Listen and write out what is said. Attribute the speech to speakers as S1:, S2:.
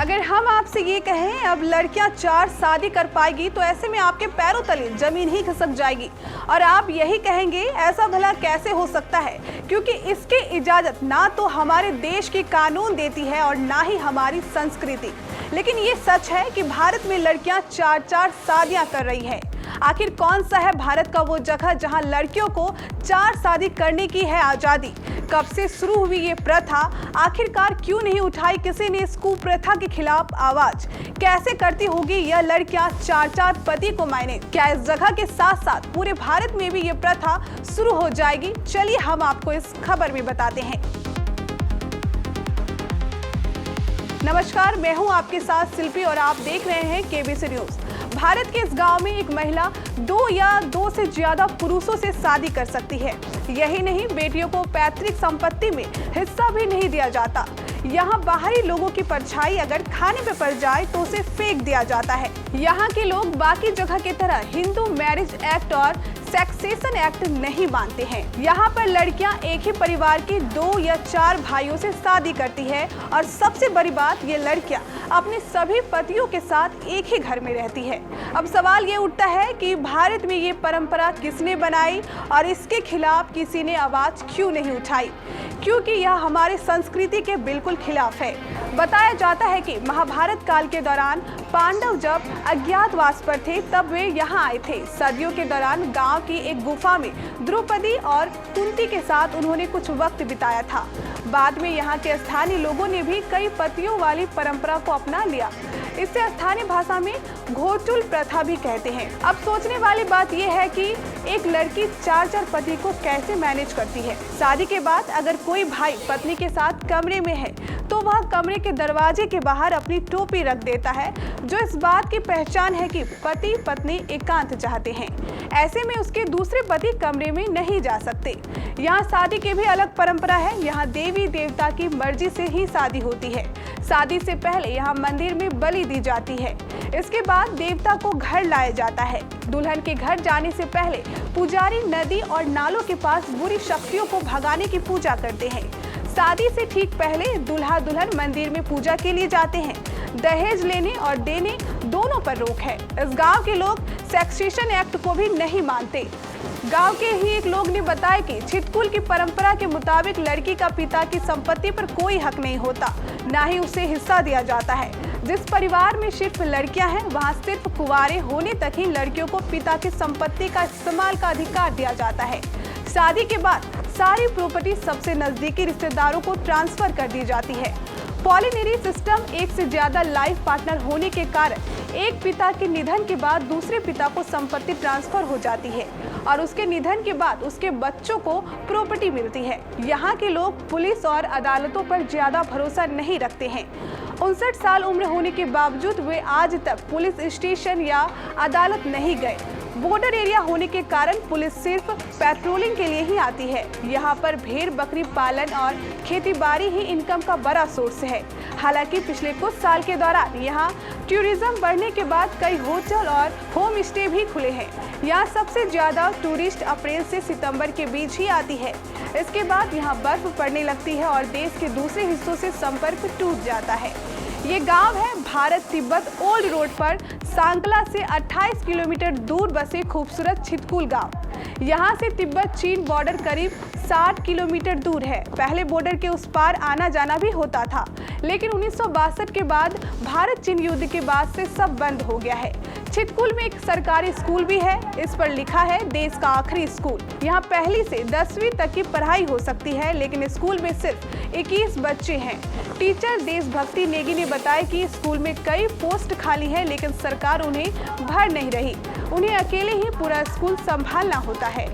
S1: अगर हम आपसे ये कहें अब लड़कियां 4 शादी कर पाएगी तो ऐसे में आपके पैरों तले जमीन ही खिसक जाएगी और आप यही कहेंगे ऐसा भला कैसे हो सकता है, क्योंकि इसकी इजाजत ना तो हमारे देश की कानून देती है और ना ही हमारी संस्कृति। लेकिन ये सच है कि भारत में लड़कियां 4 शादियां कर रही है। आखिर कौन सा है भारत का वो जगह जहां लड़कियों को 4 शादी करने की है आजादी? कब से शुरू हुई ये प्रथा? आखिरकार क्यों नहीं उठाई किसी ने इस कुप्रथा के खिलाफ आवाज? कैसे करती होगी यह लड़कियां 4 पति को मायने? क्या इस जगह के साथ साथ पूरे भारत में भी ये प्रथा शुरू हो जाएगी? चलिए हम आपको इस खबर में बताते हैं। नमस्कार, मैं हूं आपके साथ शिल्पी और आप देख रहे हैं केबीसी न्यूज। भारत के इस गांव में एक महिला 2 या 2 से ज्यादा पुरुषों से शादी कर सकती है। यही नहीं, बेटियों को पैतृक संपत्ति में हिस्सा भी नहीं दिया जाता। यहाँ बाहरी लोगों की परछाई अगर खाने पे पड़ जाए तो उसे फेंक दिया जाता है। यहाँ के लोग बाकी जगह की तरह हिंदू मैरिज एक्ट और सक्सेशन एक्ट नहीं मानते हैं। यहाँ पर लड़कियाँ एक ही परिवार के 2 या 4 भाइयों से शादी करती है और सबसे बड़ी बात, ये लड़कियाँ अपने सभी पतियों के साथ एक ही घर में रहती है। अब सवाल ये उठता है कि भारत में ये परंपरा किसने बनाई और इसके खिलाफ किसी ने आवाज क्यों नहीं उठाई? क्योंकि यह हमारी संस्कृति के बिल्कुल खिलाफ है। बताया जाता है कि महाभारत काल के दौरान पांडव जब अज्ञातवास पर थे तब वे यहाँ आए थे। सदियों के दौरान गांव की एक गुफा में द्रौपदी और कुंती के साथ उन्होंने कुछ वक्त बिताया था। बाद में यहाँ के स्थानीय लोगों ने भी कई पतियों वाली परंपरा को अपना लिया। इसे स्थानीय भाषा में घोटुल प्रथा भी कहते हैं। अब सोचने वाली बात यह है कि एक लड़की 4 पति को कैसे मैनेज करती है। शादी के बाद अगर कोई भाई पत्नी के साथ कमरे में है तो वह कमरे के दरवाजे के बाहर अपनी टोपी रख देता है, जो इस बात की पहचान है कि पति पत्नी एकांत चाहते हैं। ऐसे में उसके दूसरे पति कमरे में नहीं जा सकते। यहाँ शादी की भी अलग परंपरा है। यहाँ देवी देवता की मर्जी से ही शादी होती है। शादी से पहले यहाँ मंदिर में बलि दी जाती है। इसके बाद देवता को घर लाया जाता है। दुल्हन के घर जाने से पहले पुजारी नदी और नालों के पास बुरी शक्तियों को भगाने की पूजा करते हैं। शादी से ठीक पहले दूल्हा दुल्हन मंदिर में पूजा के लिए जाते हैं। दहेज लेने और देने दोनों पर रोक है। इस गांव के लोग सक्सेशन एक्ट को भी नहीं मानते। गांव के ही एक लोग ने बताया कि छिटकुल की परंपरा के मुताबिक लड़की का पिता की संपत्ति पर कोई हक नहीं होता, ना ही उसे हिस्सा दिया जाता है। जिस परिवार में सिर्फ लड़कियां हैं, वहां सिर्फ कुंवारे होने तक ही लड़कियों को पिता की संपत्ति का इस्तेमाल का अधिकार दिया जाता है। शादी के बाद सारी प्रॉपर्टी सबसे नजदीकी रिश्तेदारों को ट्रांसफर कर दी जाती है। पॉलिनरी सिस्टम, एक से ज्यादा लाइफ पार्टनर होने के कारण एक पिता के निधन के बाद दूसरे पिता को संपत्ति ट्रांसफर हो जाती है और उसके निधन के बाद उसके बच्चों को प्रॉपर्टी मिलती है। यहाँ के लोग पुलिस और अदालतों पर ज्यादा भरोसा नहीं रखते हैं। 59 साल उम्र होने के बावजूद वे आज तक पुलिस स्टेशन या अदालत नहीं गए। बॉर्डर एरिया होने के कारण पुलिस सिर्फ पेट्रोलिंग के लिए ही आती है। यहाँ पर भेड़ बकरी पालन और खेतीबाड़ी ही इनकम का बड़ा सोर्स है। हालांकि पिछले कुछ साल के दौरान यहाँ टूरिज्म बढ़ने के बाद कई होटल और होम स्टे भी खुले हैं। यहाँ सबसे ज्यादा टूरिस्ट अप्रैल से सितंबर के बीच ही आती है। इसके बाद यहाँ बर्फ पड़ने लगती है और देश के दूसरे हिस्सों से संपर्क टूट जाता है। ये गांव है भारत तिब्बत ओल्ड रोड पर सांकला से 28 किलोमीटर दूर बसे खूबसूरत छिटकुल गांव। यहाँ से तिब्बत चीन बॉर्डर करीब 60 किलोमीटर दूर है। पहले बॉर्डर के उस पार आना जाना भी होता था, लेकिन 1962 के बाद भारत चीन युद्ध के बाद से सब बंद हो गया है। छिटकुल में एक सरकारी स्कूल भी है। इस पर लिखा है देश का आखिरी स्कूल। यहाँ पहली से 10वीं तक की पढ़ाई हो सकती है, लेकिन स्कूल में सिर्फ 21 बच्चे हैं। टीचर देशभक्ति नेगी ने बताया कि स्कूल में कई पोस्ट खाली है, लेकिन सरकार उन्हें भर नहीं रही। उन्हें अकेले ही पूरा स्कूल संभालना होता है।